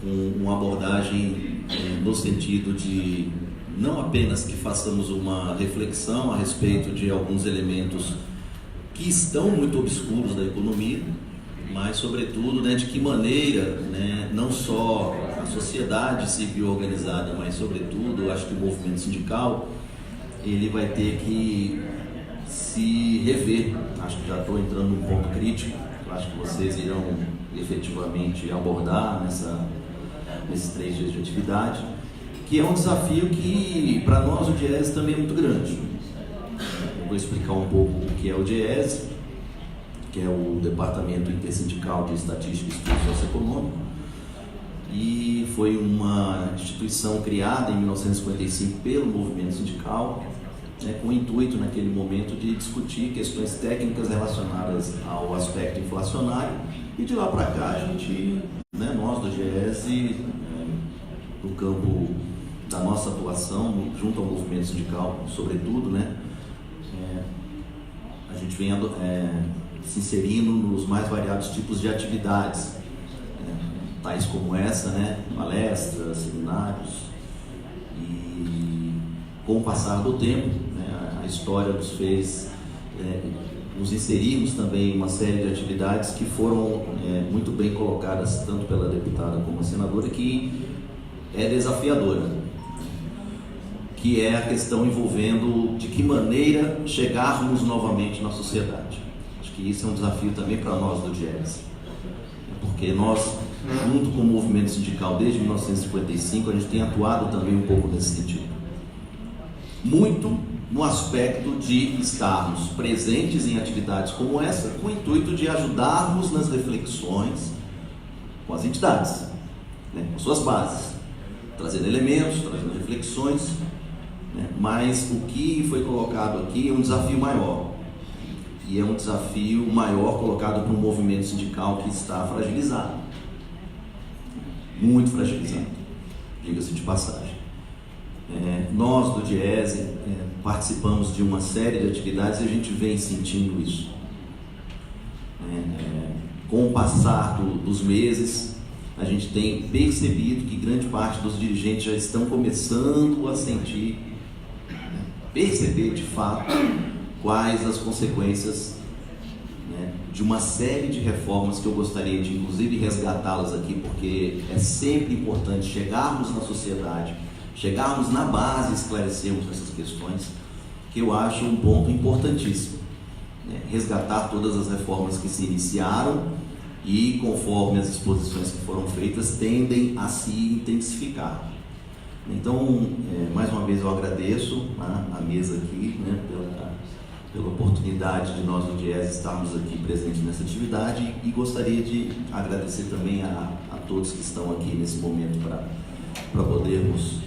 com uma abordagem no sentido de não apenas que façamos uma reflexão a respeito de alguns elementos que estão muito obscuros da economia, mas sobretudo, né, de que maneira, né, não só a sociedade civil organizada, mas sobretudo, acho que o movimento sindical, ele vai ter que se rever. Acho que já estou entrando num ponto crítico, acho que vocês irão efetivamente abordar nesses 3 dias de atividade, que é um desafio que para nós o DIEESE também é muito grande. Eu vou explicar um pouco o que é o DIEESE, que é o Departamento Intersindical de Estatística e Estudo Socioeconômico, e foi uma instituição criada em 1955 pelo movimento sindical, né, com o intuito naquele momento de discutir questões técnicas relacionadas ao aspecto inflacionário, e de lá para cá a gente, né, nós do DIEESE, no campo da nossa atuação junto ao movimento sindical, sobretudo, né, a gente vem se inserindo nos mais variados tipos de atividades, tais como essa, né, palestras, seminários, e com o passar do tempo, né, a história nos fez nos inserirmos também em uma série de atividades que foram muito bem colocadas tanto pela deputada como a senadora, que é desafiadora, que é a questão envolvendo de que maneira chegarmos novamente na sociedade. Acho que isso é um desafio também para nós do DIEESE, porque nós, junto com o movimento sindical desde 1955, a gente tem atuado também um pouco nesse sentido. Muito no aspecto de estarmos presentes em atividades como essa, com o intuito de ajudarmos nas reflexões com as entidades, né, com suas bases, trazendo elementos, trazendo reflexões, né, mas o que foi colocado aqui é um desafio maior, e é um desafio maior colocado por um movimento sindical que está fragilizado, muito fragilizado, diga-se de passagem. Nós do DIEESE participamos de uma série de atividades e a gente vem sentindo isso. Com o passar dos meses, a gente tem percebido que grande parte dos dirigentes já estão começando a sentir, perceber de fato quais as consequências, né, de uma série de reformas que eu gostaria de inclusive resgatá-las aqui, porque é sempre importante chegarmos na sociedade, chegarmos na base e esclarecermos essas questões, que eu acho um ponto importantíssimo, né? Resgatar todas as reformas que se iniciaram e, conforme as exposições que foram feitas, tendem a se intensificar. Então, mais uma vez eu agradeço a mesa aqui, né, pela oportunidade de nós do DIEESE estarmos aqui presentes nessa atividade, e gostaria de agradecer também a todos que estão aqui nesse momento para podermos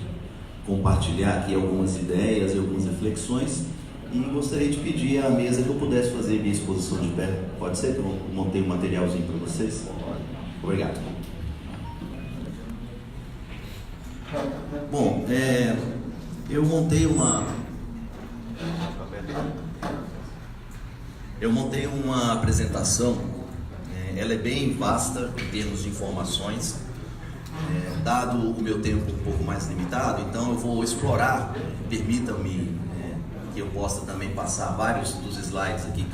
compartilhar aqui algumas ideias e algumas reflexões, e gostaria de pedir à mesa que eu pudesse fazer minha exposição de pé. Pode ser que eu montei um materialzinho para vocês? Obrigado. Bom, eu montei uma apresentação, ela é bem vasta em termos de informações. Dado o meu tempo um pouco mais limitado, então eu vou explorar, permitam-me que eu possa também passar vários dos slides aqui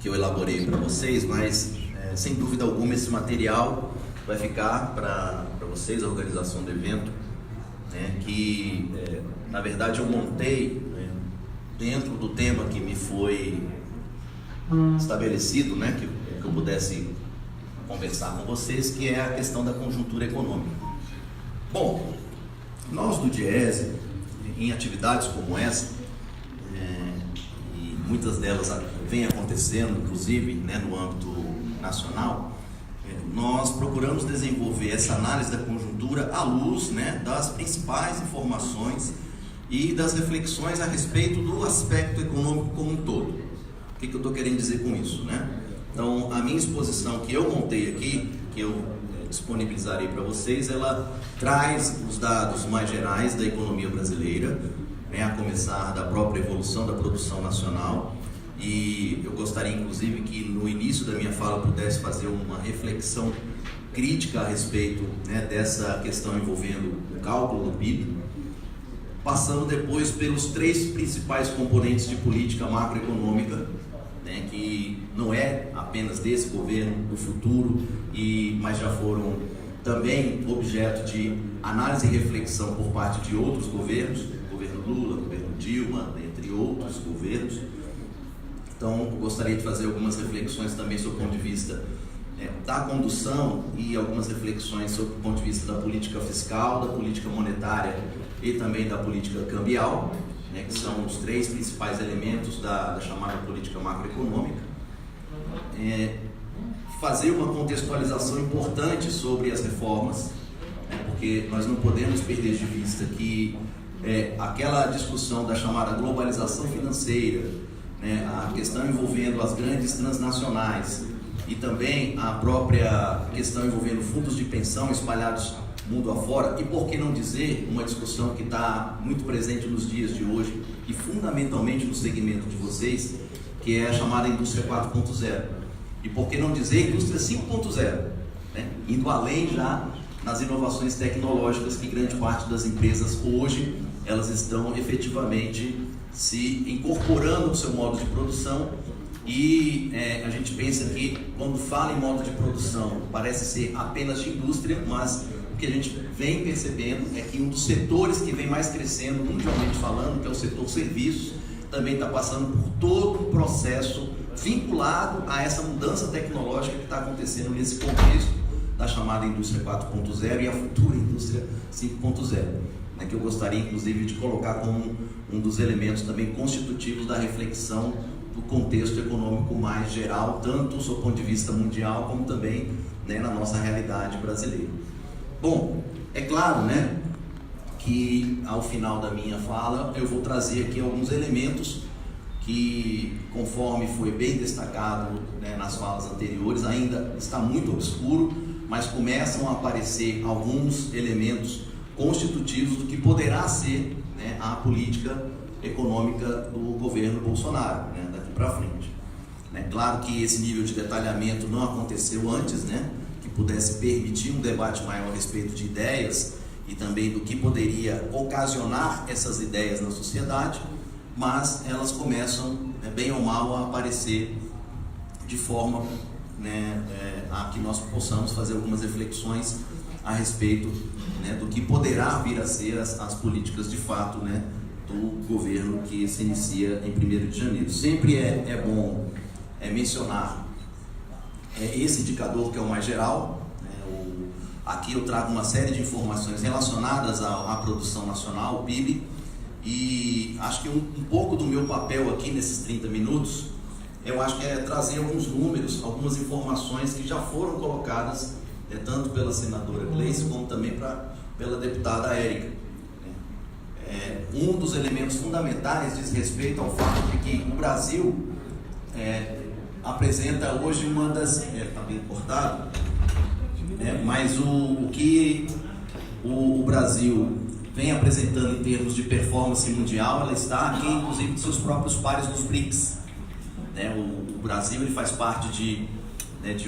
que eu elaborei para vocês, mas sem dúvida alguma esse material vai ficar para vocês, a organização do evento, né, que na verdade eu montei dentro do tema que me foi estabelecido, né, que eu pudesse conversar com vocês, que é a questão da conjuntura econômica. Bom, nós do DIEESE, em atividades como essa, e muitas delas vêm acontecendo, inclusive, né, no âmbito nacional, nós procuramos desenvolver essa análise da conjuntura à luz, né, das principais informações e das reflexões a respeito do aspecto econômico como um todo. O que eu estou querendo dizer com isso, né? Então, a minha exposição que eu montei aqui, que eu disponibilizarei para vocês, ela traz os dados mais gerais da economia brasileira, né, a começar da própria evolução da produção nacional, e eu gostaria inclusive que no início da minha fala pudesse fazer uma reflexão crítica a respeito, né, dessa questão envolvendo o cálculo do PIB, passando depois pelos 3 principais componentes de política macroeconômica, né, que não é apenas desse governo, do futuro, mas já foram também objeto de análise e reflexão por parte de outros governos, governo Lula, governo Dilma, entre outros governos. Então, eu gostaria de fazer algumas reflexões também sobre o ponto de vista da condução e algumas reflexões sobre o ponto de vista da política fiscal, da política monetária e também da política cambial, né, que são os 3 principais elementos da chamada política macroeconômica. Fazer uma contextualização importante sobre as reformas, né, porque nós não podemos perder de vista que aquela discussão da chamada globalização financeira, né, a questão envolvendo as grandes transnacionais e também a própria questão envolvendo fundos de pensão espalhados mundo afora, e por que não dizer uma discussão que está muito presente nos dias de hoje e fundamentalmente no segmento de vocês, que é a chamada indústria 4.0, e por que não dizer indústria 5.0, né? Indo além já nas inovações tecnológicas que grande parte das empresas hoje elas estão efetivamente se incorporando no seu modo de produção. E a gente pensa que quando fala em modo de produção parece ser apenas de indústria, mas o que a gente vem percebendo é que um dos setores que vem mais crescendo mundialmente falando, que é o setor serviços, também está passando por todo um processo vinculado a essa mudança tecnológica que está acontecendo nesse contexto da chamada indústria 4.0 e a futura indústria 5.0, né, que eu gostaria inclusive de colocar como um dos elementos também constitutivos da reflexão do contexto econômico mais geral, tanto do ponto de vista mundial, como também, né, na nossa realidade brasileira. Bom, é claro, né, que ao final da minha fala eu vou trazer aqui alguns elementos que, conforme foi bem destacado, né, nas falas anteriores, ainda está muito obscuro, mas começam a aparecer alguns elementos constitutivos do que poderá ser, né, a política econômica do governo Bolsonaro, né, daqui para frente. Claro que esse nível de detalhamento não aconteceu antes, né, que pudesse permitir um debate maior a respeito de ideias e também do que poderia ocasionar essas ideias na sociedade, mas elas começam, bem ou mal, a aparecer de forma, né, a que nós possamos fazer algumas reflexões a respeito, né, do que poderá vir a ser as políticas de fato, né, do governo que se inicia em 1º de janeiro. Sempre é bom mencionar esse indicador que é o mais geral, né, aqui eu trago uma série de informações relacionadas à produção nacional, o PIB, e acho que um pouco do meu papel aqui nesses 30 minutos, eu acho que é trazer alguns números, algumas informações que já foram colocadas, tanto pela senadora Gleice como também pela deputada Érica. Um dos elementos fundamentais diz respeito ao fato de que o Brasil apresenta hoje uma das... Está bem cortado, mas o que o Brasil vem apresentando em termos de performance mundial, ela está aqui, inclusive, de seus próprios pares dos BRICS. O Brasil ele faz parte de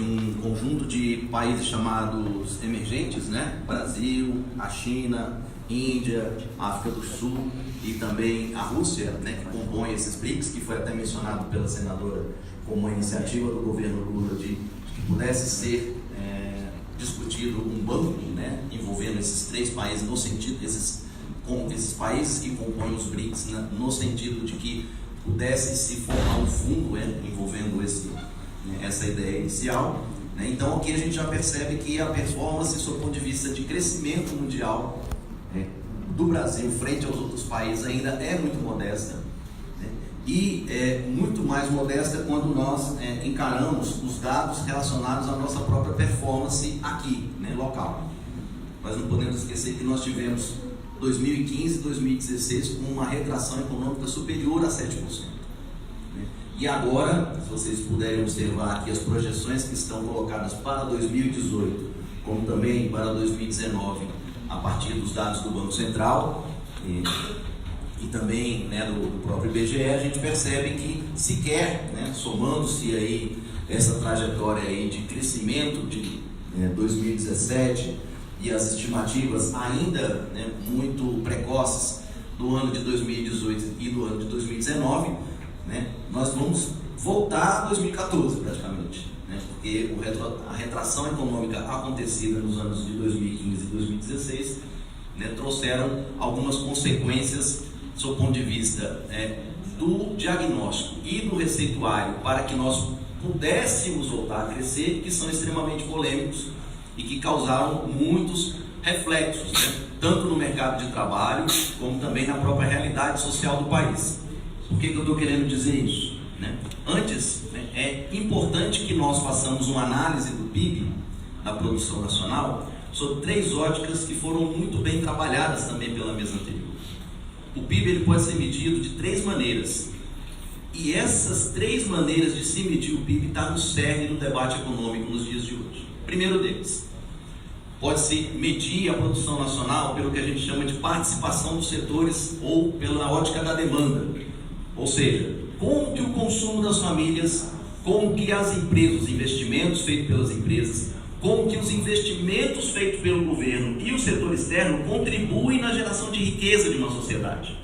um conjunto de países chamados emergentes, né? Brasil, a China, Índia, África do Sul e também a Rússia, né, que compõe esses BRICS, que foi até mencionado pela senadora como uma iniciativa do governo Lula de que pudesse ser discutido um banco, né, envolvendo esses 3 países, no sentido esses países que compõem os BRICS, né, no sentido de que pudesse se formar um fundo envolvendo essa ideia inicial. Então aqui a gente já percebe que a performance, sob o ponto de vista de crescimento mundial, do Brasil frente aos outros países ainda é muito modesta, e é muito mais modesta quando nós encaramos os dados relacionados à nossa própria performance aqui, local. Nós não podemos esquecer que nós tivemos 2015 e 2016 com uma retração econômica superior a 7%. E agora, se vocês puderem observar aqui as projeções que estão colocadas para 2018, como também para 2019, a partir dos dados do Banco Central e também, do próprio IBGE, a gente percebe que sequer, somando-se aí essa trajetória aí de crescimento 2017 e as estimativas ainda, né, muito precoces do ano de 2018 e do ano de 2019, né, nós vamos voltar a 2014 praticamente, né, porque a retração econômica acontecida nos anos de 2015 e 2016, né, trouxeram algumas consequências do seu ponto de vista do diagnóstico e do receituário para que nós pudéssemos voltar a crescer, que são extremamente polêmicos e que causaram muitos reflexos, né, tanto no mercado de trabalho como também na própria realidade social do país. Por que eu estou querendo dizer isso? Né? Antes, né, é importante que nós façamos uma análise do PIB, da produção nacional, sob 3 óticas que foram muito bem trabalhadas também pela mesa anterior. O PIB ele pode ser medido de 3 maneiras. E essas 3 maneiras de se medir o PIB está no cerne do debate econômico nos dias de hoje. Primeiro deles, pode-se medir a produção nacional pelo que a gente chama de participação dos setores ou pela ótica da demanda. Ou seja, como que o consumo das famílias, como que as empresas, os investimentos feitos pelas empresas, como que os investimentos feitos pelo governo e o setor externo contribuem na geração de riqueza de uma sociedade.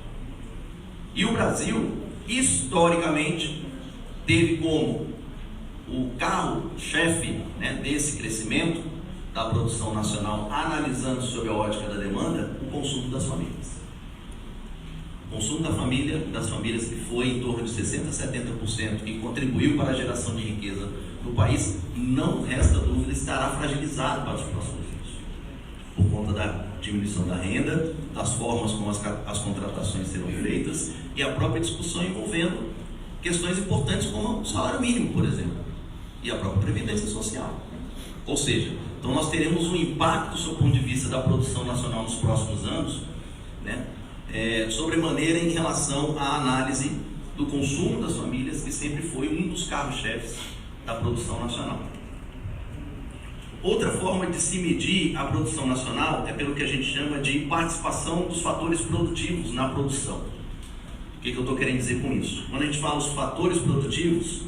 E o Brasil, historicamente, teve como o carro-chefe, né, desse crescimento da produção nacional, analisando sob a ótica da demanda, o consumo das famílias. O consumo das famílias que foi em torno de 60% a 70% e contribuiu para a geração de riqueza no país, não resta dúvida, estará fragilizado para os próximos anos, por conta da diminuição da renda, das formas como as contratações serão feitas e a própria discussão envolvendo questões importantes como o salário mínimo, por exemplo, e a própria previdência social. Ou seja, então nós teremos um impacto do ponto de vista da produção nacional nos próximos anos, né, sobremaneira em relação à análise do consumo das famílias, que sempre foi um dos carros-chefes da produção nacional. Outra forma de se medir a produção nacional é pelo que a gente chama de participação dos fatores produtivos na produção. O que eu estou querendo dizer com isso? Quando a gente fala os fatores produtivos,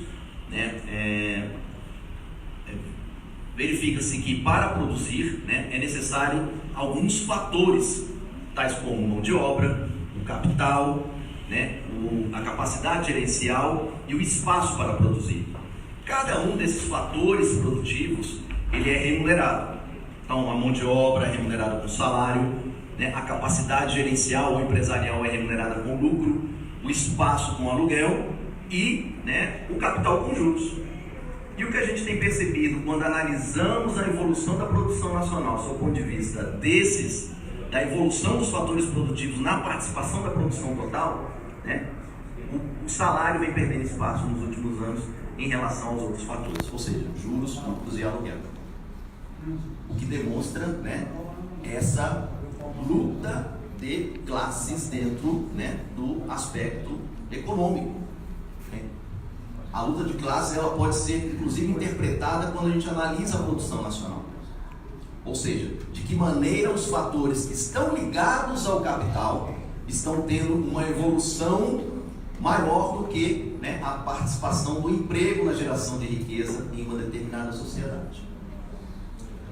né, verifica-se que para produzir, né, é necessário alguns fatores, tais como mão de obra, o capital, né, a capacidade gerencial e o espaço para produzir. Cada um desses fatores produtivos ele é remunerado. Então, a mão de obra é remunerada com salário, né, a capacidade gerencial ou empresarial é remunerada com lucro, o espaço com aluguel e, né, o capital com juros. E o que a gente tem percebido quando analisamos a evolução da produção nacional, sob o ponto de vista da evolução dos fatores produtivos na participação da produção total, né, o salário vem perdendo espaço nos últimos anos em relação aos outros fatores, ou seja, juros, lucros e aluguel. O que demonstra, né, essa luta de classes dentro, né, do aspecto econômico. A luta de classes ela pode ser, inclusive, interpretada quando a gente analisa a produção nacional. Ou seja, de que maneira os fatores que estão ligados ao capital estão tendo uma evolução maior do que, né, a participação do emprego na geração de riqueza em uma determinada sociedade.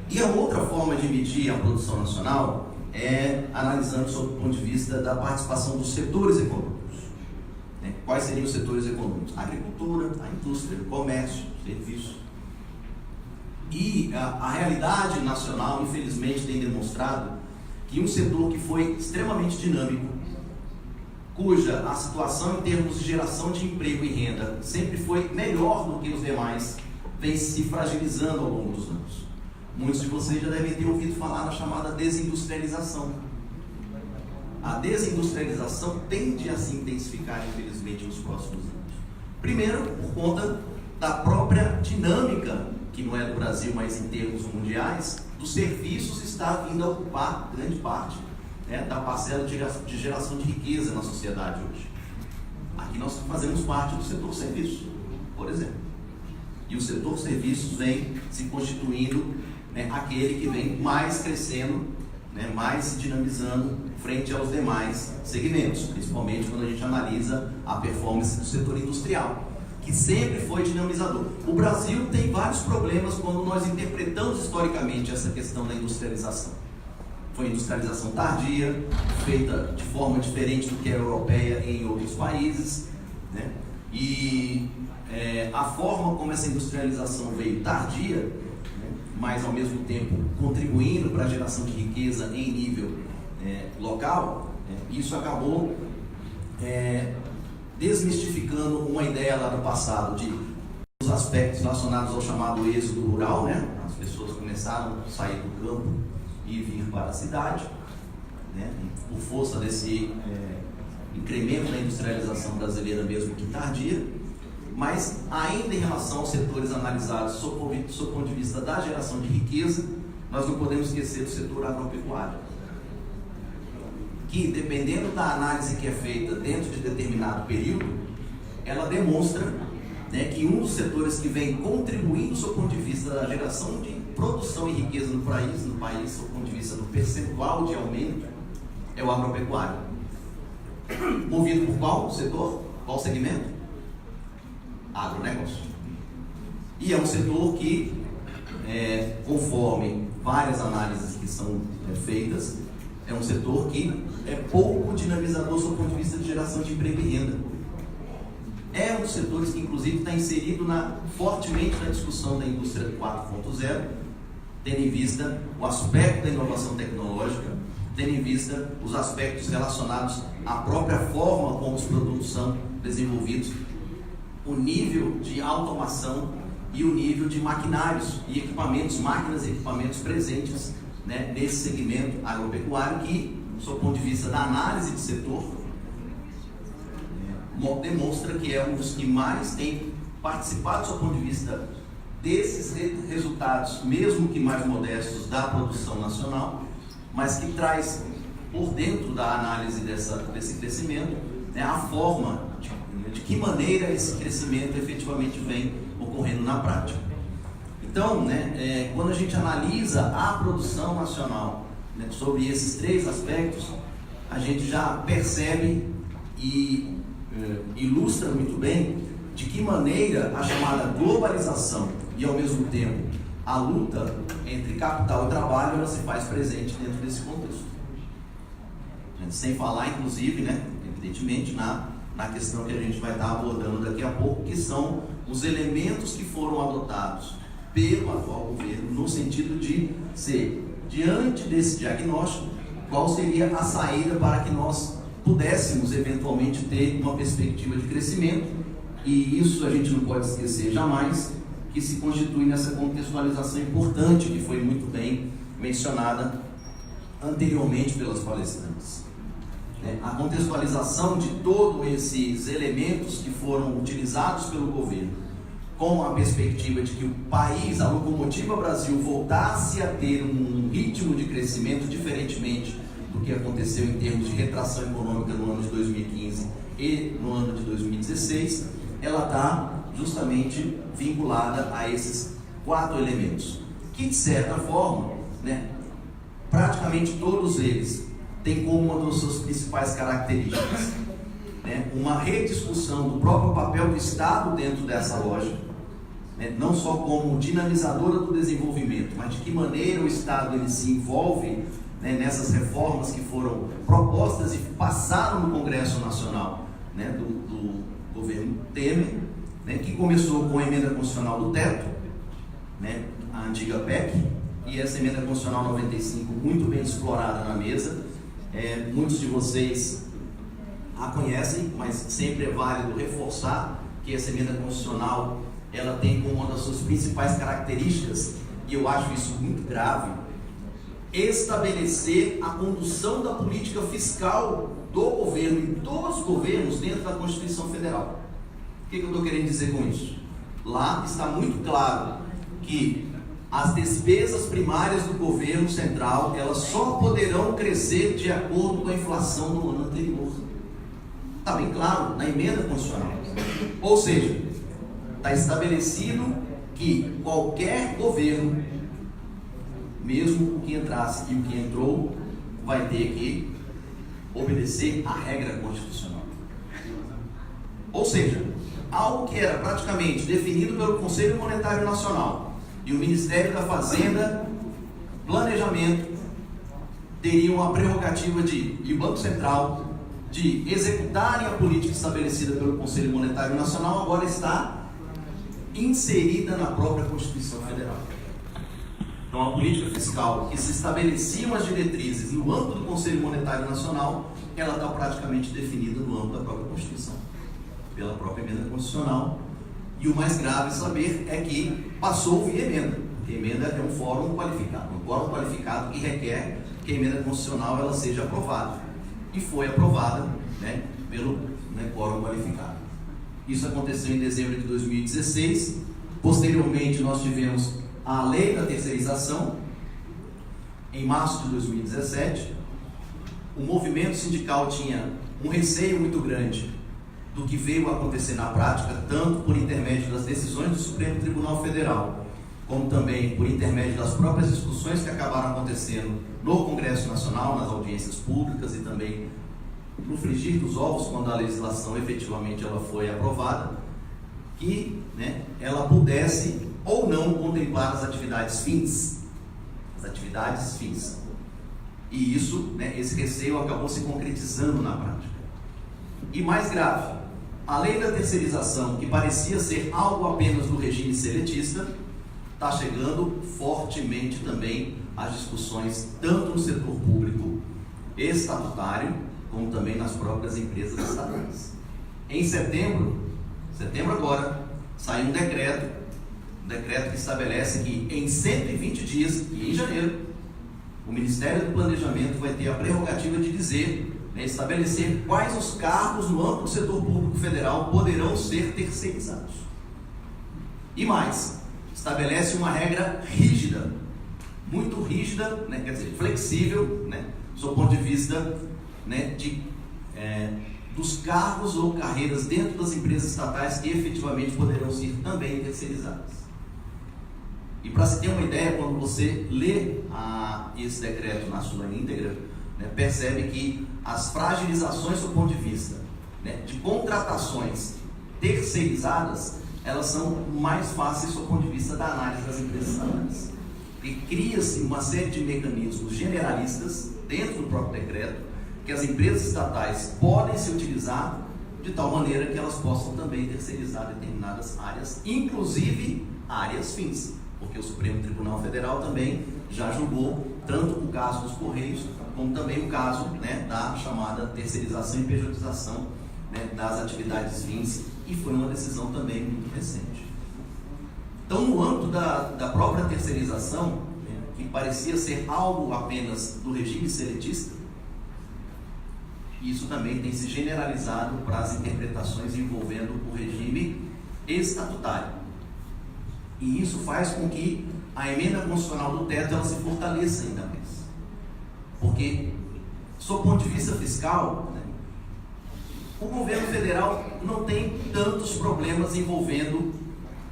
E a outra forma de medir a produção nacional é analisando sob o ponto de vista da participação dos setores econômicos. Quais seriam os setores econômicos? A agricultura, a indústria, o comércio, o serviço. E a realidade nacional, infelizmente, tem demonstrado que um setor que foi extremamente dinâmico, cuja a situação em termos de geração de emprego e renda sempre foi melhor do que os demais, vem se fragilizando ao longo dos anos. Muitos de vocês já devem ter ouvido falar na chamada desindustrialização. A desindustrialização tende a se intensificar, infelizmente, nos próximos anos. Primeiro, por conta da própria dinâmica, que não é do Brasil, mas em termos mundiais, dos serviços está vindo a ocupar grande parte, né, da parcela de geração de riqueza na sociedade hoje. Aqui nós fazemos parte do setor serviços, por exemplo. E o setor serviços vem se constituindo, né, aquele que vem mais crescendo, né, mais se dinamizando frente aos demais segmentos, principalmente quando a gente analisa a performance do setor industrial. que sempre foi dinamizador. O Brasil tem vários problemas quando nós interpretamos historicamente essa questão da industrialização. Foi industrialização tardia, feita de forma diferente do que a europeia em outros países, né? E a forma como essa industrialização veio tardia, né, mas ao mesmo tempo contribuindo para a geração de riqueza em nível local, isso acabou desmistificando uma ideia lá do passado de os aspectos relacionados ao chamado êxodo rural, né? As pessoas começaram a sair do campo e vir para a cidade, né? Por força desse incremento da industrialização brasileira, mesmo que tardia, mas ainda em relação aos setores analisados sob o ponto de vista da geração de riqueza, nós não podemos esquecer do setor agropecuário, que, dependendo da análise que é feita dentro de determinado período, ela demonstra, né, que um dos setores que vem contribuindo sob o ponto de vista da geração de produção e riqueza no país, sob o ponto de vista do percentual de aumento, é o agropecuário. Movido por qual setor? Qual segmento? Agronegócio. E é um setor que, conforme várias análises que são feitas, é um setor que é pouco dinamizador sob o ponto de vista de geração de emprego e renda. É um dos setores que, inclusive, está inserido fortemente na discussão da indústria 4.0, tendo em vista o aspecto da inovação tecnológica, tendo em vista os aspectos relacionados à própria forma como os produtos são desenvolvidos, o nível de automação e o nível de maquinários e equipamentos, máquinas e equipamentos presentes, né, nesse segmento agropecuário que, do seu ponto de vista da análise de setor, demonstra que é um dos que mais tem participado, do seu ponto de vista desses resultados, mesmo que mais modestos, da produção nacional, mas que traz por dentro da análise desse crescimento, né, a forma de que maneira esse crescimento efetivamente vem ocorrendo na prática. Então, né, quando a gente analisa a produção nacional, né, sobre esses três aspectos, a gente já percebe e ilustra muito bem de que maneira a chamada globalização e, ao mesmo tempo, a luta entre capital e trabalho, ela se faz presente dentro desse contexto. Sem falar, inclusive, né, evidentemente, na questão que a gente vai estar abordando daqui a pouco, que são os elementos que foram adotados pelo atual governo, no sentido de ser, diante desse diagnóstico, qual seria a saída para que nós pudéssemos eventualmente ter uma perspectiva de crescimento. E isso a gente não pode esquecer jamais, que se constitui nessa contextualização importante que foi muito bem mencionada anteriormente pelas palestrantes. A contextualização de todos esses elementos que foram utilizados pelo governo, com a perspectiva de que o país, a locomotiva Brasil, voltasse a ter um ritmo de crescimento diferentemente do que aconteceu em termos de retração econômica no ano de 2015 e no ano de 2016, ela está justamente vinculada a esses quatro elementos, que de certa forma, né, praticamente todos eles têm como uma das suas principais características, né, uma rediscussão do próprio papel do Estado dentro dessa lógica, né, não só como dinamizadora do desenvolvimento, mas de que maneira o Estado ele se envolve, né, nessas reformas que foram propostas e passaram no Congresso Nacional, né, do governo Temer, né, que começou com a emenda constitucional do teto, né, a antiga PEC, e essa emenda constitucional 95 muito bem explorada na mesa. Muitos de vocês a conhecem, mas sempre é válido reforçar que essa emenda constitucional ela tem como uma das suas principais características, e eu acho isso muito grave, estabelecer a condução da política fiscal do governo e dos governos dentro da Constituição Federal. O que eu estou querendo dizer com isso? Lá está muito claro que as despesas primárias do governo central, elas só poderão crescer de acordo com a inflação do ano anterior. Está bem claro na emenda constitucional. Ou seja, está estabelecido que qualquer governo, mesmo o que entrasse e o que entrou, vai ter que obedecer à regra constitucional. Ou seja, algo que era praticamente definido pelo Conselho Monetário Nacional e o Ministério da Fazenda, Planejamento, teriam a prerrogativa e o Banco Central de executarem a política estabelecida pelo Conselho Monetário Nacional, agora está inserida na própria Constituição Federal. Então, a política fiscal que se estabeleciam as diretrizes no âmbito do Conselho Monetário Nacional, ela está praticamente definida no âmbito da própria Constituição, pela própria emenda constitucional. E o mais grave saber é que passou via emenda, porque a emenda é um fórum qualificado que requer que a emenda constitucional ela seja aprovada. E foi aprovada, né, pelo quórum qualificado. Isso aconteceu em dezembro de 2016. Posteriormente, nós tivemos a lei da terceirização, em março de 2017. O movimento sindical tinha um receio muito grande do que veio a acontecer na prática, tanto por intermédio das decisões do Supremo Tribunal Federal, como também por intermédio das próprias discussões que acabaram acontecendo no Congresso Nacional, nas audiências públicas e também no frigir dos ovos, quando a legislação efetivamente ela foi aprovada, que ela pudesse ou não contemplar as atividades fins. E isso, esse receio acabou se concretizando na prática. E mais grave, a lei da terceirização, que parecia ser algo apenas do regime seletista, está chegando fortemente também às discussões, tanto no setor público estatutário, como também nas próprias empresas estatais. Em setembro agora, saiu um decreto que estabelece que em 120 dias, e em janeiro, o Ministério do Planejamento vai ter a prerrogativa de dizer, estabelecer quais os cargos no âmbito do setor público federal poderão ser terceirizados. E mais, estabelece uma regra rígida, muito rígida, quer dizer, flexível, do seu ponto de vista dos cargos ou carreiras dentro das empresas estatais que efetivamente poderão ser também terceirizadas. E para se ter uma ideia, quando você lê esse decreto na sua íntegra, percebe que as fragilizações do ponto de vista de contratações terceirizadas, elas são mais fáceis do ponto de vista da análise das empresas estatais. E cria-se uma série de mecanismos generalistas dentro do próprio decreto, que as empresas estatais podem se utilizar de tal maneira que elas possam também terceirizar determinadas áreas, inclusive áreas fins, porque o Supremo Tribunal Federal também já julgou tanto o caso dos Correios, como também o caso da chamada terceirização e pejotização das atividades fins, e foi uma decisão também muito recente. Então, no âmbito da própria terceirização, que parecia ser algo apenas do regime seletista, isso também tem se generalizado para as interpretações envolvendo o regime estatutário. E isso faz com que a emenda constitucional do teto ela se fortaleça ainda mais. Porque, sob o ponto de vista fiscal, o governo federal não tem tantos problemas envolvendo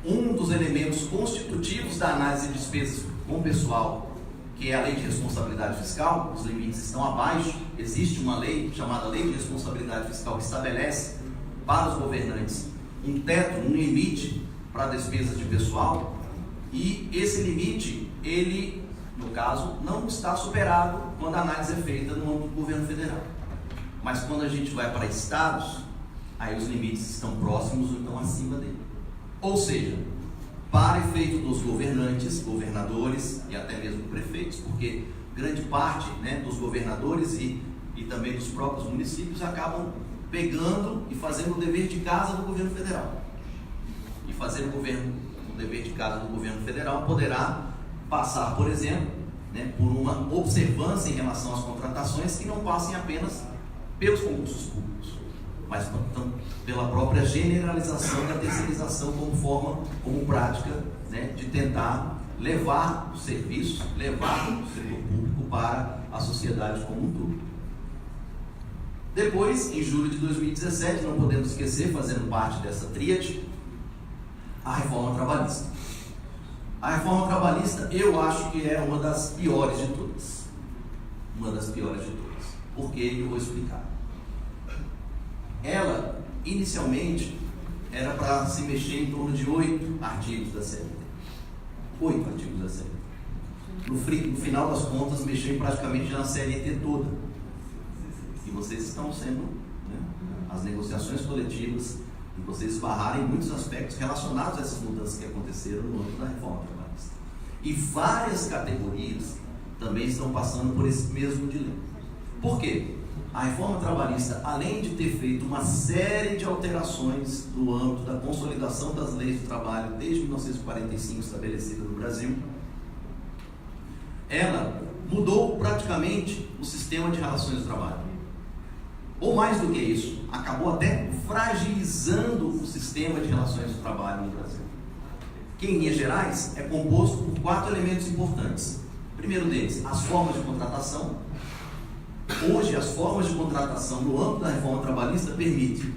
um dos elementos constitutivos da análise de despesas com o pessoal, que é a lei de responsabilidade fiscal. Os limites estão abaixo. Existe uma lei chamada Lei de Responsabilidade Fiscal que estabelece para os governantes um teto, um limite para despesas de pessoal, e esse limite, ele, no caso, não está superado quando a análise é feita no âmbito do governo federal. Mas quando a gente vai para estados, aí os limites estão próximos ou então acima dele. Ou seja, para efeito dos governantes, governadores e até mesmo prefeitos, porque grande parte dos governadores e também dos próprios municípios acabam pegando e fazendo o dever de casa do governo federal. E fazer o dever de casa do governo federal poderá passar, por exemplo, por uma observância em relação às contratações que não passem apenas pelos concursos públicos, mas pela própria generalização da terceirização como forma, como prática, de tentar levar o serviço, levar o setor público para a sociedade como um todo. Depois, em julho de 2017, não podemos esquecer, fazendo parte dessa tríade, a reforma trabalhista. A reforma trabalhista, eu acho que é uma das piores de todas. Uma das piores de todas. Por quê? Eu vou explicar. Ela, inicialmente, era para se mexer em torno de 8 artigos da CLT. 8 artigos da CLT. No final das contas, mexer praticamente na CLT toda. E vocês estão sendo, né, as negociações coletivas, e vocês esbarraram em muitos aspectos relacionados a essas mudanças que aconteceram no âmbito da reforma trabalhista. E várias categorias também estão passando por esse mesmo dilema. Por quê? A reforma trabalhista, além de ter feito uma série de alterações no âmbito da consolidação das leis do trabalho desde 1945 estabelecida no Brasil, ela mudou praticamente o sistema de relações de trabalho. Ou mais do que isso, acabou até fragilizando o sistema de relações de trabalho no Brasil. Que, em linhas gerais, é composto por 4 elementos importantes. O primeiro deles, as formas de contratação. Hoje, as formas de contratação no âmbito da reforma trabalhista permitem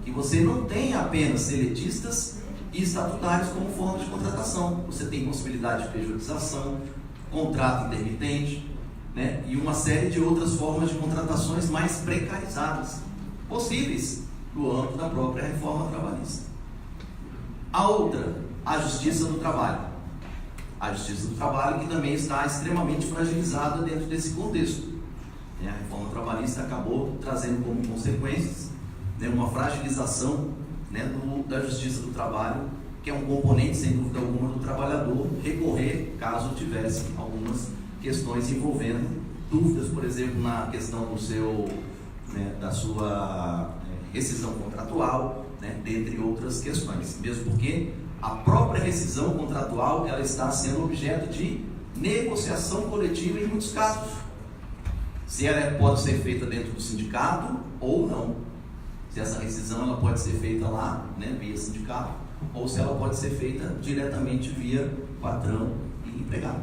que você não tenha apenas seletistas e estatutários como forma de contratação. Você tem possibilidade de periodização, contrato intermitente, né, e uma série de outras formas de contratações mais precarizadas, possíveis no âmbito da própria reforma trabalhista. A outra, a justiça do trabalho. A justiça do trabalho que também está extremamente fragilizada dentro desse contexto. A reforma trabalhista acabou trazendo como consequências, né, uma fragilização, né, da justiça do trabalho, que é um componente, sem dúvida alguma, do trabalhador recorrer caso tivesse algumas questões envolvendo dúvidas, por exemplo, na questão do seu, né, da sua rescisão contratual, né, dentre outras questões, mesmo porque a própria rescisão contratual ela está sendo objeto de negociação coletiva em muitos casos. Se ela pode ser feita dentro do sindicato ou não. Se essa rescisão ela pode ser feita lá, né, via sindicato, ou se ela pode ser feita diretamente via patrão e empregado.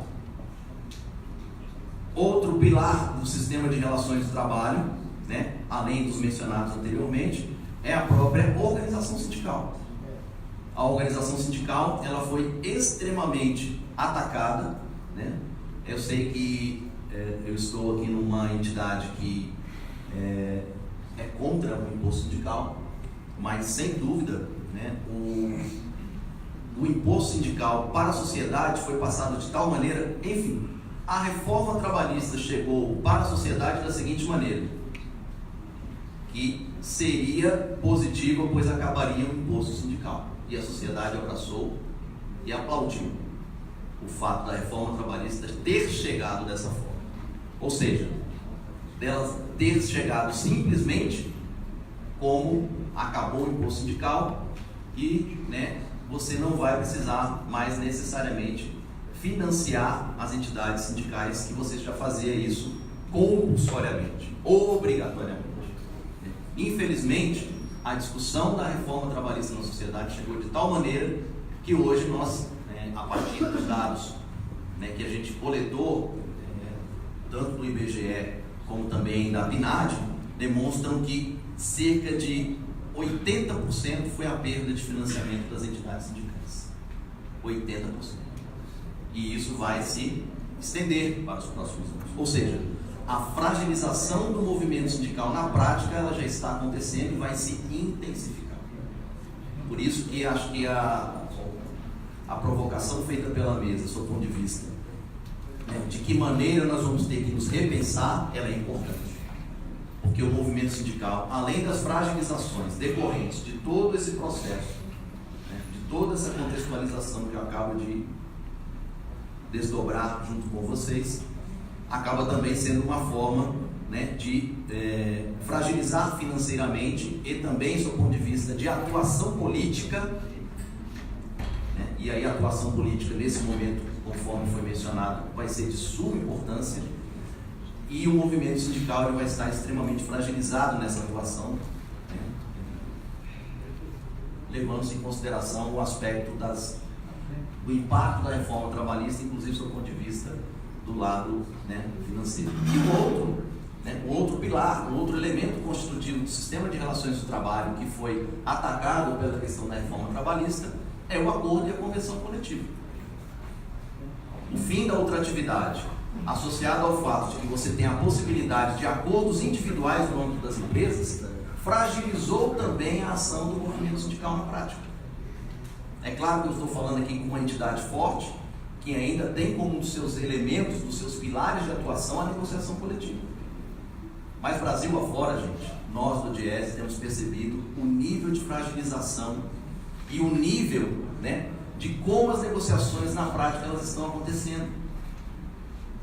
Outro pilar do sistema de relações de trabalho, né, além dos mencionados anteriormente, é a própria organização sindical. A organização sindical ela foi extremamente atacada, né? Eu sei que eu estou aqui numa entidade que é contra o imposto sindical, mas sem dúvida, né, o imposto sindical para a sociedade foi passado de tal maneira, enfim, a reforma trabalhista chegou para a sociedade da seguinte maneira, que seria positiva, pois acabaria o imposto sindical, e a sociedade abraçou e aplaudiu o fato da reforma trabalhista ter chegado dessa forma. Ou seja, dela ter chegado simplesmente como acabou o imposto sindical e, né, você não vai precisar mais necessariamente financiar as entidades sindicais, que você já fazia isso compulsoriamente, obrigatoriamente. Infelizmente, a discussão da reforma trabalhista na sociedade chegou de tal maneira que hoje nós, a partir dos dados, né, que a gente coletou, tanto do IBGE como também da PNAD, demonstram que cerca de 80% foi a perda de financiamento das entidades sindicais. 80%. E isso vai se estender para os próximos anos. Ou seja, a fragilização do movimento sindical na prática ela já está acontecendo e vai se intensificar. Por isso que acho que a provocação feita pela mesa, sob o ponto de vista, né, de que maneira nós vamos ter que nos repensar, ela é importante. Porque o movimento sindical, além das fragilizações decorrentes de todo esse processo, né, de toda essa contextualização que eu acabo de desdobrar junto com vocês, acaba também sendo uma forma, né, de fragilizar financeiramente e também, sob o ponto de vista de atuação política, né, e aí a atuação política nesse momento, conforme foi mencionado, vai ser de suma importância, e o movimento sindical ele vai estar extremamente fragilizado nessa atuação, né, levando-se em consideração o aspecto do impacto da reforma trabalhista, inclusive do ponto de vista do lado, né, financeiro. E o outro pilar, o outro elemento constitutivo do sistema de relações do trabalho que foi atacado pela questão da reforma trabalhista é o acordo e a convenção coletiva. O fim da ultratividade, associado ao fato de que você tem a possibilidade de acordos individuais no âmbito das empresas, fragilizou também a ação do movimento sindical na prática. É claro que eu estou falando aqui com uma entidade forte, que ainda tem como um dos seus elementos, dos seus pilares de atuação, a negociação coletiva. Mas Brasil afora, gente, nós do Diese temos percebido o nível de fragilização e o nível, né, de como as negociações na prática elas estão acontecendo.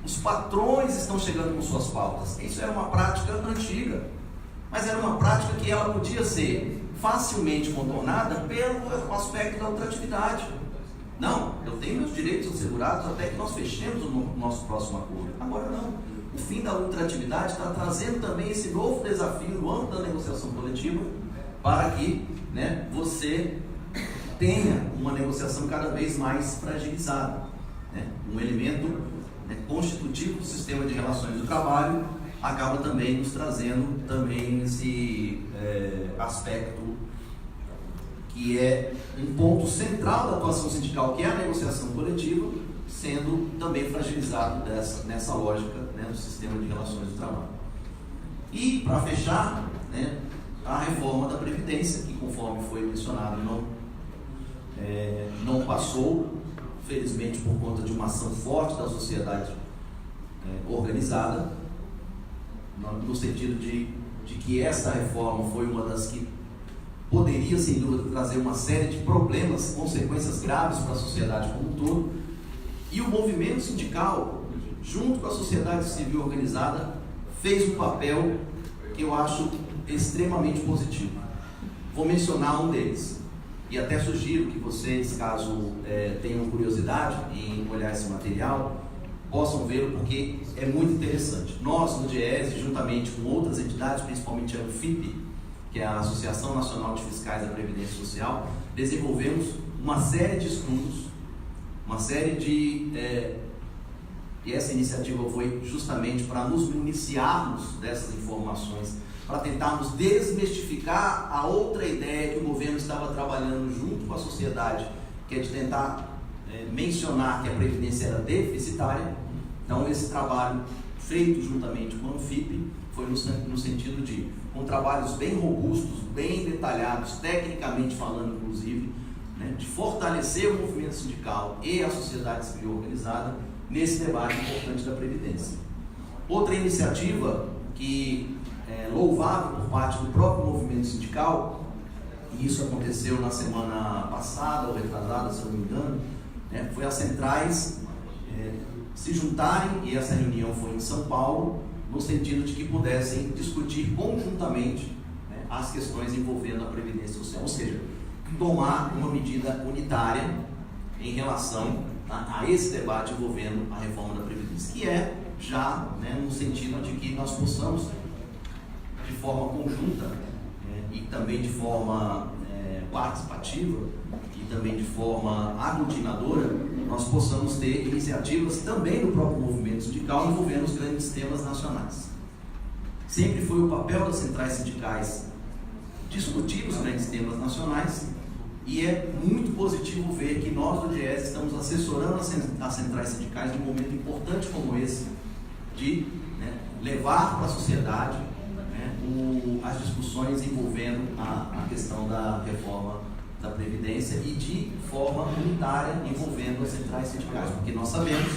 Os patrões estão chegando com suas pautas. Isso era uma prática antiga, mas era uma prática que ela podia ser facilmente contornada pelo aspecto da ultratividade. Não, eu tenho meus direitos assegurados até que nós fechemos o nosso próximo acordo. Agora não. O fim da ultratividade está trazendo também esse novo desafio no âmbito da negociação coletiva para que, né, você tenha uma negociação cada vez mais fragilizada, né? Um elemento, né, constitutivo do sistema de relações do trabalho acaba também nos trazendo também esse aspecto que é um ponto central da atuação sindical, que é a negociação coletiva, sendo também fragilizado nessa lógica, né, do sistema de relações do trabalho. E, para fechar, né, a reforma da Previdência, que conforme foi mencionado, não passou, felizmente por conta de uma ação forte da sociedade organizada, no sentido de que essa reforma foi uma das que poderia, sem dúvida, trazer uma série de problemas, consequências graves para a sociedade como um todo, e o movimento sindical, junto com a sociedade civil organizada, fez um papel que eu acho extremamente positivo. Vou mencionar um deles, e até sugiro que vocês, caso tenham curiosidade em olhar esse material, possam vê-lo, porque é muito interessante. Nós, no Diese, juntamente com outras entidades, principalmente a ANFIP, que é a Associação Nacional de Fiscais da Previdência Social, desenvolvemos uma série de estudos, e essa iniciativa foi justamente para nos municiarmos dessas informações, para tentarmos desmistificar a outra ideia que o governo estava trabalhando junto com a sociedade, que é de tentar mencionar que a Previdência era deficitária. Então, esse trabalho feito juntamente com a ANFIP foi no sentido de, com trabalhos bem robustos, bem detalhados, tecnicamente falando inclusive, né, de fortalecer o movimento sindical e a sociedade civil organizada nesse debate importante da Previdência. Outra iniciativa que é louvável por parte do próprio movimento sindical, e isso aconteceu na semana passada ou retrasada, se eu não me engano, né, foi as centrais se juntarem, e essa reunião foi em São Paulo, no sentido de que pudessem discutir conjuntamente, né, as questões envolvendo a Previdência Social, ou seja, tomar uma medida unitária em relação a esse debate envolvendo a reforma da Previdência, que é já, né, no sentido de que nós possamos, de forma conjunta e também de forma participativa e também de forma aglutinadora, nós possamos ter iniciativas também do próprio movimento sindical envolvendo os grandes temas nacionais. Sempre foi o papel das centrais sindicais discutir os grandes temas nacionais, e é muito positivo ver que nós do Diese estamos assessorando as centrais sindicais num momento importante como esse, de, né, levar para a sociedade, né, as discussões envolvendo a questão da reforma da Previdência e de forma unitária envolvendo as centrais sindicais, porque nós sabemos,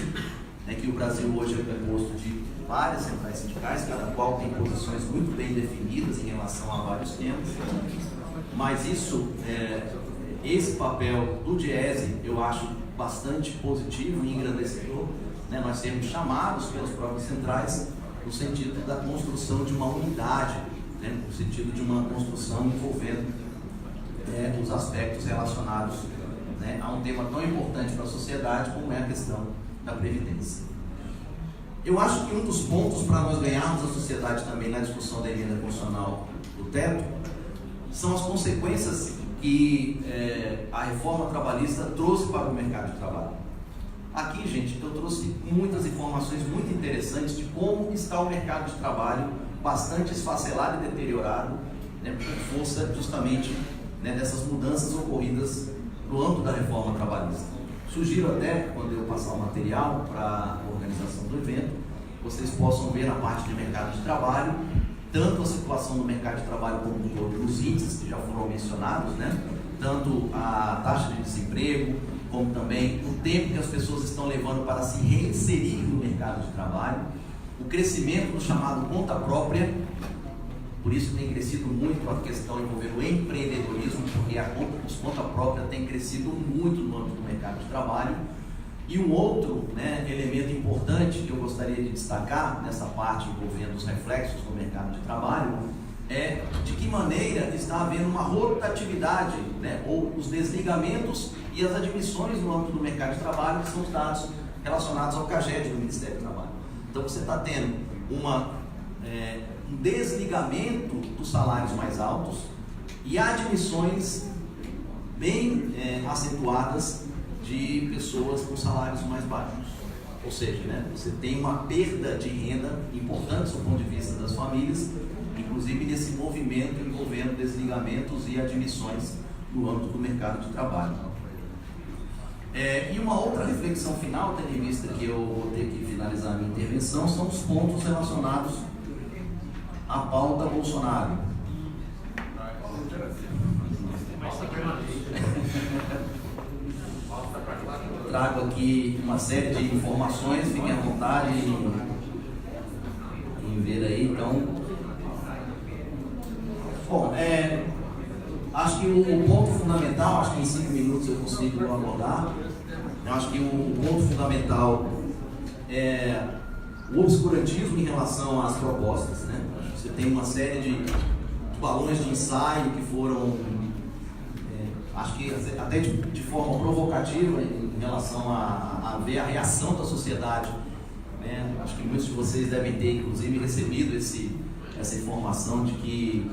né, que o Brasil hoje é composto de várias centrais sindicais, cada qual tem posições muito bem definidas em relação a vários temas, mas esse papel do Diese eu acho bastante positivo e engrandecedor, né? Nós sermos chamados pelas próprias centrais no sentido da construção de uma unidade, né? No sentido de uma construção envolvendo os aspectos relacionados, né, a um tema tão importante para a sociedade como é a questão da Previdência. Eu acho que um dos pontos para nós ganharmos a sociedade também na discussão da emenda constitucional do teto são as consequências que a reforma trabalhista trouxe para o mercado de trabalho. Aqui, gente, eu trouxe muitas informações muito interessantes de como está o mercado de trabalho bastante esfacelado e deteriorado, né, por força justamente, né, dessas mudanças ocorridas no âmbito da reforma trabalhista. Sugiro até, quando eu passar o material para a organização do evento, vocês possam ver na parte de mercado de trabalho tanto a situação no mercado de trabalho como um todo, os índices que já foram mencionados, né? Tanto a taxa de desemprego, como também o tempo que as pessoas estão levando para se reinserir no mercado de trabalho, o crescimento do chamado conta própria, por isso tem crescido muito a questão envolvendo o empreendedorismo, porque os conta própria tem crescido muito no âmbito do mercado de trabalho. E um outro, né, elemento importante que eu gostaria de destacar nessa parte envolvendo os reflexos no mercado de trabalho é de que maneira está havendo uma rotatividade, né, ou os desligamentos e as admissões no âmbito do mercado de trabalho, que são os dados relacionados ao CAGED do Ministério do Trabalho. Então você está tendo um desligamento dos salários mais altos e admissões bem acentuadas de pessoas com salários mais baixos. Ou seja, né, você tem uma perda de renda importante do ponto de vista das famílias, inclusive nesse movimento envolvendo desligamentos e admissões no âmbito do mercado de trabalho. E uma outra reflexão final, tendo em vista que eu vou ter que finalizar a minha intervenção, são os pontos relacionados à pauta Bolsonaro. Trago aqui uma série de informações, fiquem à vontade em ver aí. Então, bom, acho que o ponto fundamental, acho que em 5 minutos eu consigo abordar. Eu acho que o ponto fundamental é o obscurantismo em relação às propostas, né? Você tem uma série de balões de ensaio que foram, acho que até de forma provocativa em relação a ver a reação da sociedade, né? Acho que muitos de vocês devem ter, inclusive, recebido essa informação de que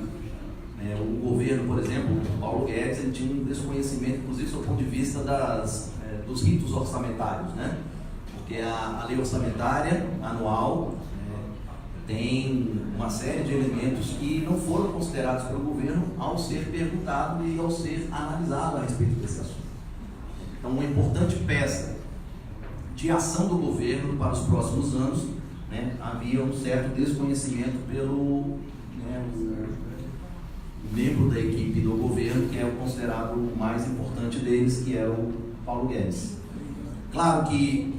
o governo, por exemplo, o Paulo Guedes, ele tinha um desconhecimento, inclusive, do ponto de vista dos ritos orçamentários, né? Porque a lei orçamentária anual tem uma série de elementos que não foram considerados pelo governo ao ser perguntado e ao ser analisado a respeito desse assunto. Então, uma importante peça de ação do governo para os próximos anos, né, havia um certo desconhecimento pelo membro da equipe do governo, que é o considerado o mais importante deles, que é o Paulo Guedes. Claro que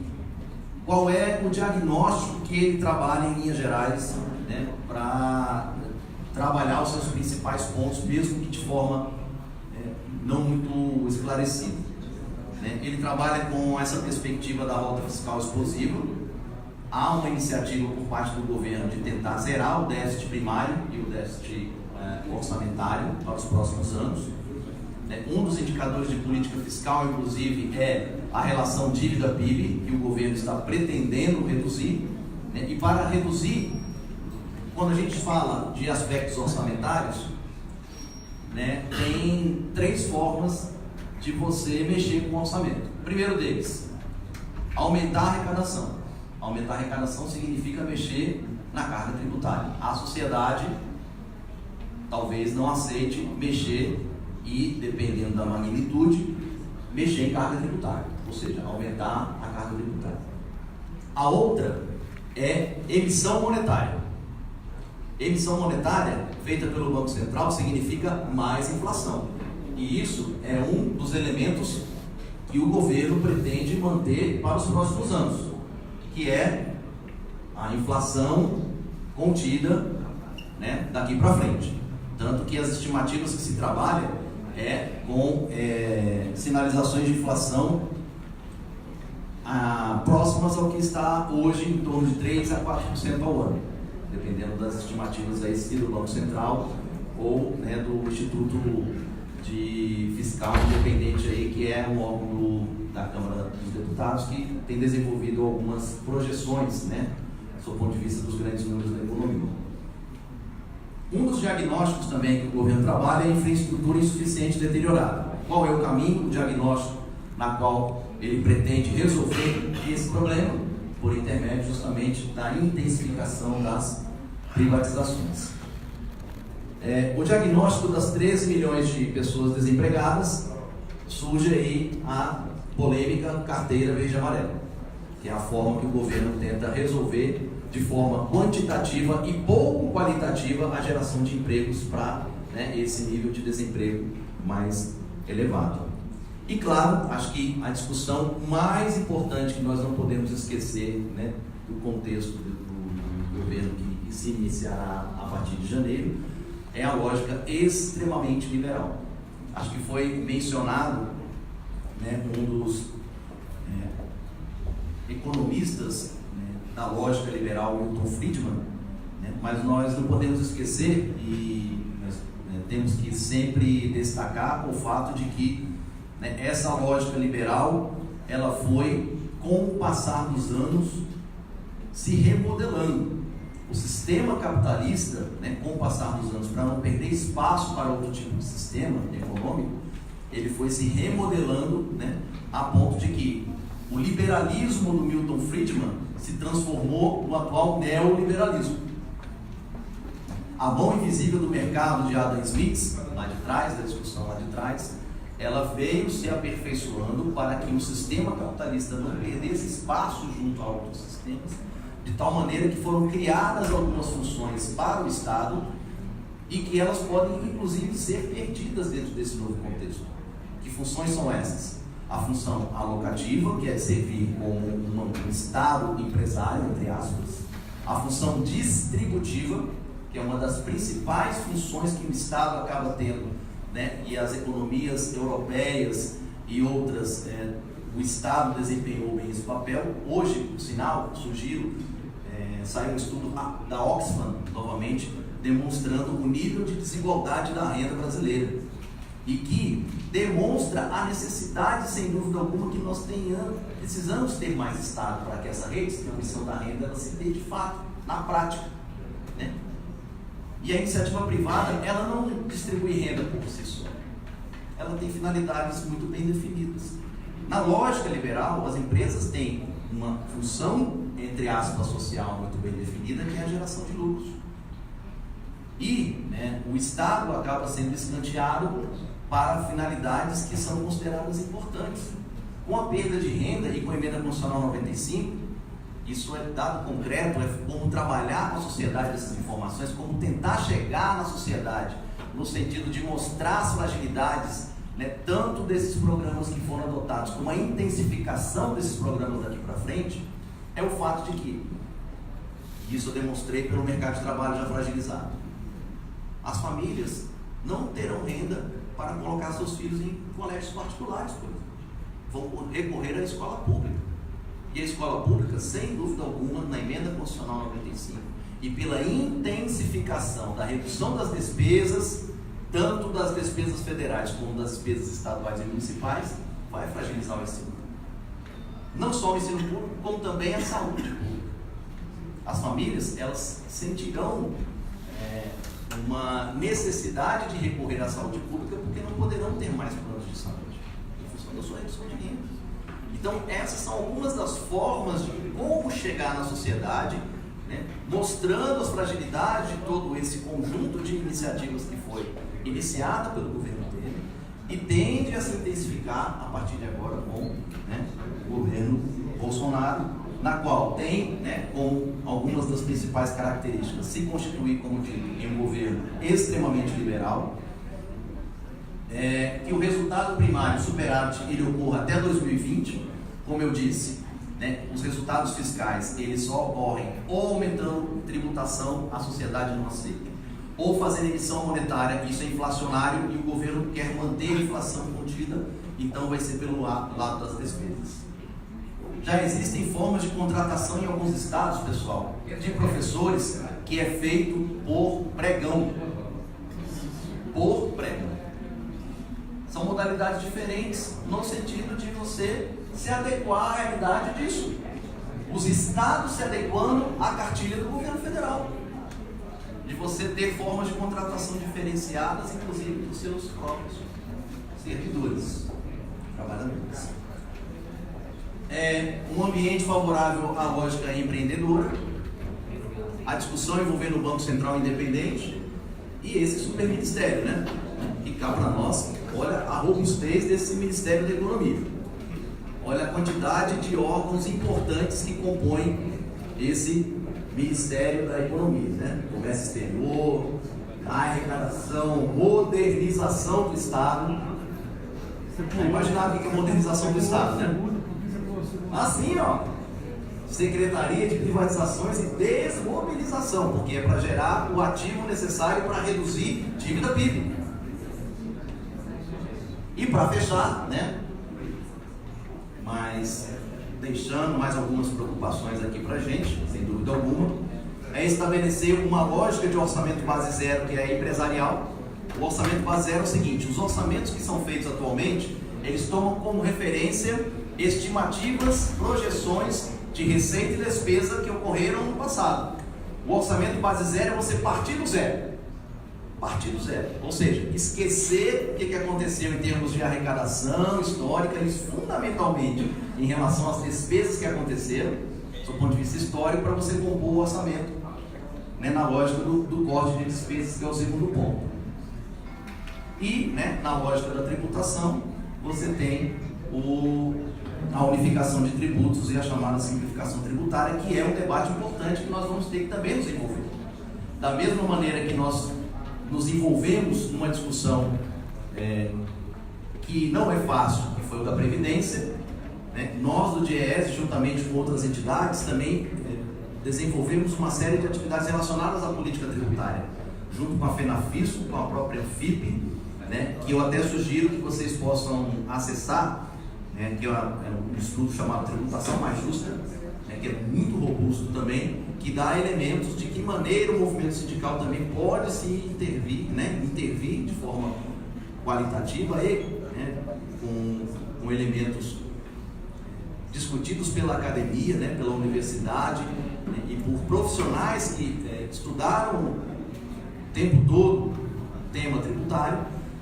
qual é o diagnóstico que ele trabalha em linhas gerais, né, para trabalhar os seus principais pontos, mesmo que de forma não muito esclarecida, né? Ele trabalha com essa perspectiva da rota fiscal explosiva. Há uma iniciativa por parte do governo de tentar zerar o déficit primário e o déficit orçamentário para os próximos anos. Um dos indicadores de política fiscal, inclusive, é a relação dívida-PIB, que o governo está pretendendo reduzir, né? E para reduzir, quando a gente fala de aspectos orçamentários, né, tem 3 formas de você mexer com o orçamento. O primeiro deles, aumentar a arrecadação. Aumentar a arrecadação significa mexer na carga tributária. A sociedade talvez não aceite mexer e, dependendo da magnitude, mexer em carga tributária, ou seja, aumentar a carga tributária. A outra é emissão monetária. Emissão monetária feita pelo Banco Central significa mais inflação. E isso é um dos elementos que o governo pretende manter para os próximos anos, que é a inflação contida, né, daqui para frente. Tanto que as estimativas que se trabalham com sinalizações de inflação próximas ao que está hoje, em torno de 3 a 4% ao ano, dependendo das estimativas aí, se do Banco Central ou, né, do Instituto de Fiscal Independente, aí, que é um órgão da Câmara dos Deputados, que tem desenvolvido algumas projeções, né, do ponto de vista dos grandes números da economia. Um dos diagnósticos também que o governo trabalha é a infraestrutura insuficiente e deteriorada. Qual é o caminho, o diagnóstico na qual ele pretende resolver esse problema? Por intermédio justamente da intensificação das privatizações. O diagnóstico das 13 milhões de pessoas desempregadas, surge aí a polêmica carteira verde e amarela, que é a forma que o governo tenta resolver de forma quantitativa e pouco qualitativa a geração de empregos para, né, esse nível de desemprego mais elevado. E claro, acho que a discussão mais importante que nós não podemos esquecer, né, do contexto do governo que se iniciará a partir de janeiro, é a lógica extremamente liberal. Acho que foi mencionado, né, um dos economistas, né, da lógica liberal, Milton Friedman, né, mas nós não podemos esquecer e nós, né, temos que sempre destacar o fato de que, né, essa lógica liberal, ela foi, com o passar dos anos, se remodelando. O sistema capitalista, né, com o passar dos anos, para não perder espaço para outro tipo de sistema econômico, ele foi se remodelando, né, a ponto de que o liberalismo do Milton Friedman se transformou no atual neoliberalismo. A mão invisível do mercado de Adam Smith, lá de trás, da discussão lá de trás, ela veio se aperfeiçoando para que o sistema capitalista não perdesse espaço junto a outros sistemas, de tal maneira que foram criadas algumas funções para o Estado e que elas podem, inclusive, ser perdidas dentro desse novo contexto. Que funções são essas? A função alocativa, que é servir como um Estado empresário, entre aspas. A função distributiva, que é uma das principais funções que o Estado acaba tendo, né? E as economias europeias e outras, o Estado desempenhou bem esse papel. Hoje, por sinal, saiu um estudo da Oxfam, novamente, demonstrando o nível de desigualdade da renda brasileira e que demonstra a necessidade, sem dúvida alguma, que nós precisamos ter mais Estado para que essa redistribuição da renda ela se dê de fato, na prática, né? E a iniciativa privada, ela não distribui renda por si só, ela tem finalidades muito bem definidas. Na lógica liberal, as empresas têm uma função, entre aspas, social muito bem definida, que é a geração de lucros. E, né, o Estado acaba sendo escanteado para finalidades que são consideradas importantes. Com a perda de renda e com a emenda constitucional 95, isso é dado concreto, é como trabalhar com a sociedade essas informações, como tentar chegar na sociedade, no sentido de mostrar as fragilidades, né, tanto desses programas que foram adotados, como a intensificação desses programas daqui para frente, é o fato de que, isso eu demonstrei pelo mercado de trabalho já fragilizado, as famílias não terão renda para colocar seus filhos em colégios particulares, por exemplo. Vão recorrer à escola pública. E a escola pública, sem dúvida alguma, na emenda constitucional 95, e pela intensificação da redução das despesas, tanto das despesas federais como das despesas estaduais e municipais, vai fragilizar o ensino. Não só o ensino público, como também a saúde pública. As famílias, elas sentirão uma necessidade de recorrer à saúde pública porque não poderão ter mais planos de saúde em função da sua redução de renda. Então, essas são algumas das formas de como chegar na sociedade, né, mostrando as fragilidades de todo esse conjunto de iniciativas que foi iniciada pelo governo Temer e tende a se intensificar a partir de agora com, né, o governo Bolsonaro, na qual tem, né, como algumas das principais características, se constituir, como digo, em um governo extremamente liberal, que o resultado primário superávit ele ocorra até 2020, como eu disse, né, os resultados fiscais eles só ocorrem ou aumentando tributação, a sociedade não aceita, ou fazendo emissão monetária, isso é inflacionário e o governo quer manter a inflação contida, então vai ser pelo lado das despesas. Já existem formas de contratação em alguns estados, pessoal, de professores que é feito por pregão. Por pregão. São modalidades diferentes no sentido de você se adequar à realidade disso. Os estados se adequando à cartilha do governo federal. De você ter formas de contratação diferenciadas, inclusive dos seus próprios servidores, trabalhadores. Um ambiente favorável à lógica empreendedora, a discussão envolvendo o Banco Central independente e esse superministério, né? Que cá para nós, olha a robustez desse Ministério da Economia, olha a quantidade de órgãos importantes que compõem esse Ministério da Economia, né? Comércio Exterior, arrecadação, modernização do Estado. Imaginava o que é modernização do Estado, né? Assim, ó, Secretaria de Privatizações e Desmobilização, porque é para gerar o ativo necessário para reduzir dívida PIB. E para fechar, né? Mas deixando mais algumas preocupações aqui para a gente, sem dúvida alguma, é estabelecer uma lógica de orçamento base zero que é empresarial. O orçamento base zero é o seguinte: os orçamentos que são feitos atualmente, eles tomam como referência estimativas, projeções de receita e despesa que ocorreram no passado. O orçamento base zero é você partir do zero. Partir do zero. Ou seja, esquecer o que aconteceu em termos de arrecadação histórica, e fundamentalmente em relação às despesas que aconteceram, do ponto de vista histórico, para você compor o orçamento, né, na lógica do corte de despesas, que é o segundo ponto. E, né, na lógica da tributação, você tem a unificação de tributos e a chamada simplificação tributária, que é um debate importante que nós vamos ter que também nos envolver. Da mesma maneira que nós nos envolvemos numa discussão que não é fácil, que foi o da Previdência, né? Nós do DIEESE, juntamente com outras entidades, também desenvolvemos uma série de atividades relacionadas à política tributária, junto com a FENAFISCO, com a própria FIP, né? Que eu até sugiro que vocês possam acessar, né? Que é um estudo chamado Tributação Mais Justa, né? Que é muito robusto também, que dá elementos de que maneira o movimento sindical também pode se intervir, né? Intervir de forma qualitativa e, né? com elementos discutidos pela academia, né? Pela universidade, né? E por profissionais que estudaram o tempo todo o tema tributário,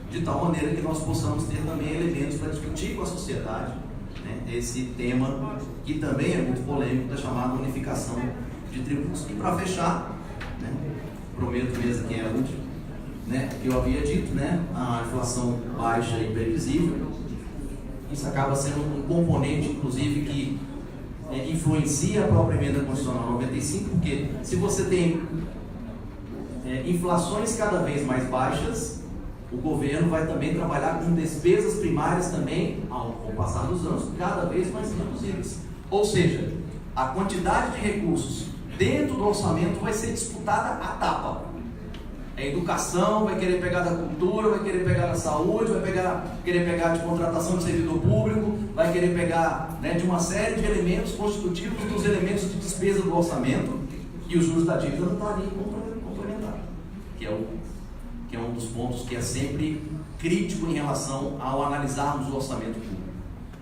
de tal maneira que nós possamos ter também elementos para discutir com a sociedade, né? Esse tema que também é muito polêmico, da chamada unificação de tributos. E para fechar, né, prometo mesmo que é a última, né, que eu havia dito, né, a inflação baixa e previsível, isso acaba sendo um componente, inclusive, que influencia a própria emenda constitucional 95, porque se você tem inflações cada vez mais baixas, o governo vai também trabalhar com despesas primárias também, ao passar dos anos, cada vez mais reduzidas. Ou seja, a quantidade de recursos dentro do orçamento vai ser disputada a tapa. A educação vai querer pegar da cultura, vai querer pegar da saúde, vai querer pegar de contratação de servidor público, vai querer pegar, né, de uma série de elementos constitutivos dos elementos de despesa do orçamento, e os juros da dívida não está ali complementado, que é um dos pontos que é sempre crítico em relação ao analisarmos o orçamento público.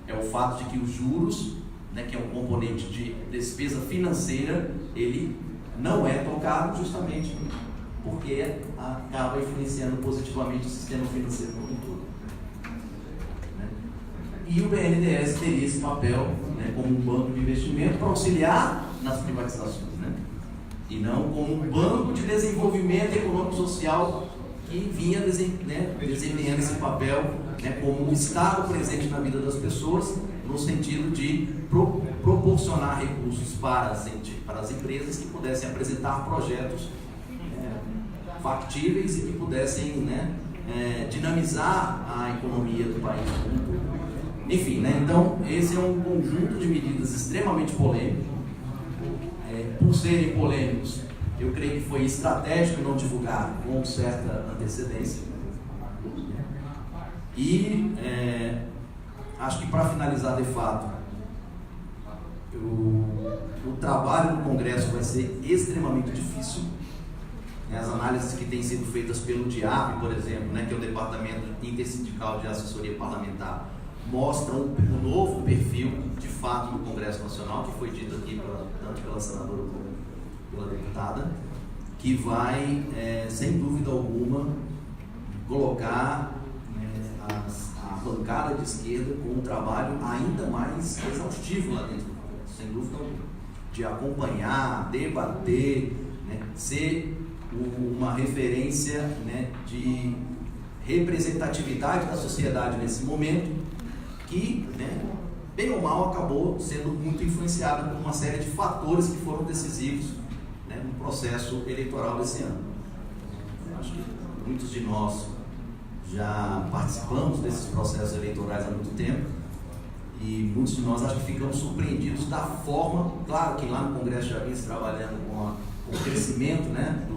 É o fato de que os juros, né, que é um componente de despesa financeira, ele não é tocado justamente porque acaba influenciando positivamente o sistema financeiro como um todo, né? E o BNDES teria esse papel, né, como um banco de investimento para auxiliar nas privatizações, né? E não como um banco de desenvolvimento econômico-social que vinha, né, desempenhando esse papel, né, como um Estado presente na vida das pessoas, no sentido de proporcionar recursos para as empresas que pudessem apresentar projetos factíveis e que pudessem, né, dinamizar a economia do país. Enfim, né, então esse é um conjunto de medidas extremamente polêmicos. Por serem polêmicos, eu creio que foi estratégico não divulgar com certa antecedência. E acho que para finalizar de fato, o trabalho no Congresso vai ser extremamente difícil. As análises que têm sido feitas pelo DIAP, por exemplo, né, que é o Departamento Intersindical de Assessoria Parlamentar, mostram um novo perfil de fato do Congresso Nacional, que foi dito aqui tanto pela senadora como pela deputada, que vai, sem dúvida alguma, colocar a bancada de esquerda com um trabalho ainda mais exaustivo lá dentro do Congresso, sem dúvida alguma, de acompanhar, debater, né, ser uma referência, né, de representatividade da sociedade nesse momento, que, né, bem ou mal acabou sendo muito influenciada por uma série de fatores que foram decisivos, né, no processo eleitoral desse ano. Acho que muitos de nós já participamos desses processos eleitorais há muito tempo e muitos de nós acho que ficamos surpreendidos da forma, claro que lá no Congresso já vinha se trabalhando com o crescimento, né,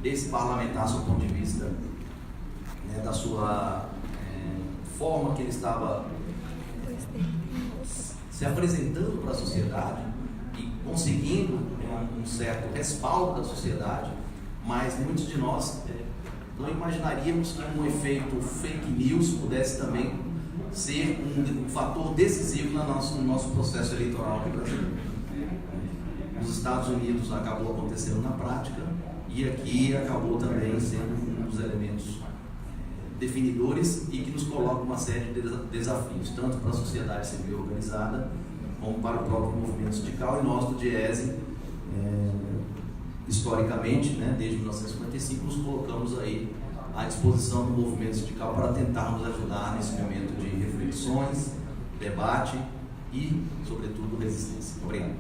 desse parlamentar, do ponto de vista, né, da sua forma que ele estava se apresentando para a sociedade e conseguindo um certo respaldo da sociedade, mas muitos de nós não imaginaríamos que um efeito fake news pudesse também ser um fator decisivo no nosso processo eleitoral aqui no Brasil. Nos Estados Unidos acabou acontecendo na prática e aqui acabou também sendo um dos elementos definidores e que nos coloca uma série de desafios, tanto para a sociedade civil organizada, como para o próprio movimento sindical, e nós do DIEESE, historicamente, né, desde 1955, nos colocamos aí à disposição do movimento sindical para tentarmos ajudar nesse momento de reflexões, debate e, sobretudo, resistência. Obrigado.